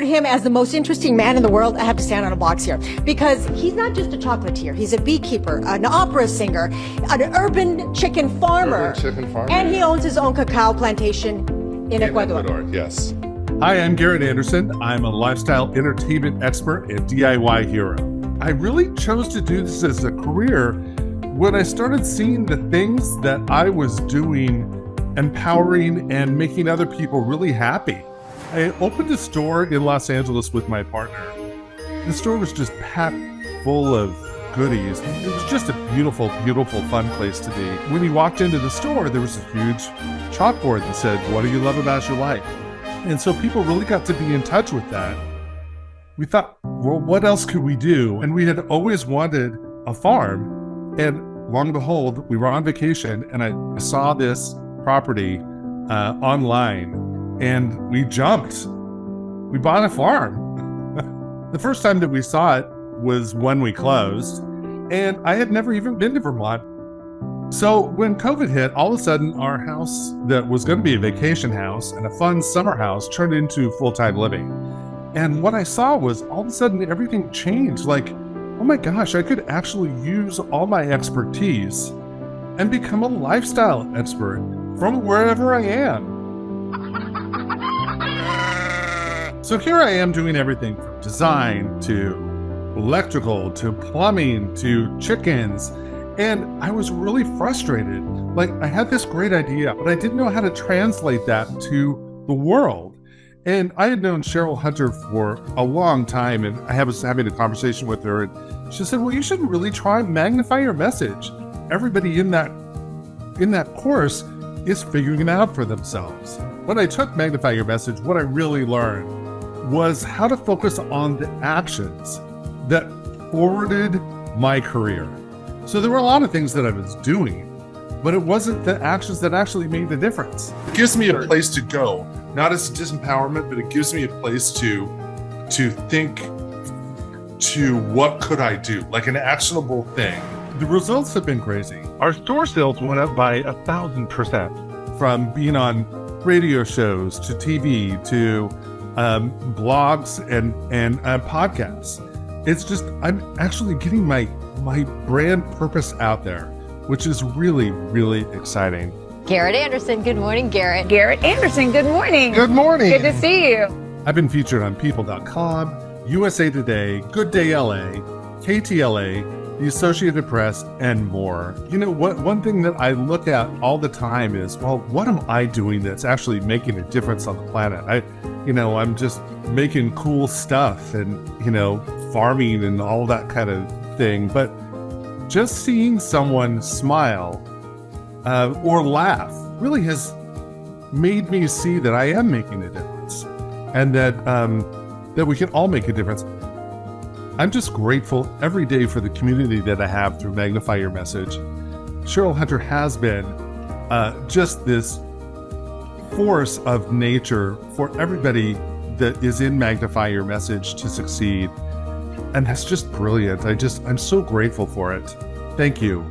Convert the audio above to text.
honored him as the most interesting man in the world, I have to stand on a box here because he's not just a chocolatier. He's a beekeeper, an opera singer, an urban chicken farmer. And he owns his own cacao plantation in Ecuador. Yes. Hi, I'm Garrett Anderson. I'm a lifestyle entertainment expert and DIY hero. I really chose to do this as a career when I started seeing the things that I was doing, empowering and making other people really happy. I opened a store in Los Angeles with my partner. The store was just packed full of goodies. It was just a beautiful, beautiful, fun place to be. When you walked into the store, there was a huge chalkboard that said, "What do you love about your life?" And so people really got to be in touch with that. We thought, well, what else could we do? And we had always wanted a farm. And lo and behold, we were on vacation and I saw this property online and we jumped. We bought a farm. The first time that we saw it was when we closed, and I had never even been to Vermont. So when COVID hit, all of a sudden our house that was going to be a vacation house and a fun summer house turned into full-time living. And what I saw was all of a sudden everything changed. Like, oh my gosh, I could actually use all my expertise and become a lifestyle expert from wherever I am. So here I am doing everything from design to electrical to plumbing to chickens. And I was really frustrated. Like, I had this great idea, but I didn't know how to translate that to the world. And I had known Cheryl Hunter for a long time, and I was having a conversation with her, and she said, well, you should really try magnify your message. Everybody in that course is figuring it out for themselves. When I took Magnify Your Message, what I really learned was how to focus on the actions that forwarded my career. So there were a lot of things that I was doing, but it wasn't the actions that actually made the difference. It gives me a place to go, not as disempowerment, but it gives me a place to think to what could I do, like an actionable thing. The results have been crazy. Our store sales went up by 1,000% from being on radio shows to TV to blogs and podcasts. It's just, I'm actually getting my brand purpose out there, which is really, really exciting. Garrett Anderson, good morning, Garrett. Garrett Anderson, good morning. Good morning. Good to see you. I've been featured on People.com, USA Today, Good Day LA, KTLA, the Associated Press, and more. You know, one thing that I look at all the time is, well, what am I doing that's actually making a difference on the planet? I'm just making cool stuff and, farming and all that kind of thing. But just seeing someone smile or laugh really has made me see that I am making a difference and that we can all make a difference. I'm just grateful every day for the community that I have through Magnify Your Message. Cheryl Hunter has been just this force of nature for everybody that is in Magnify Your Message to succeed. And that's just brilliant. I'm so grateful for it. Thank you.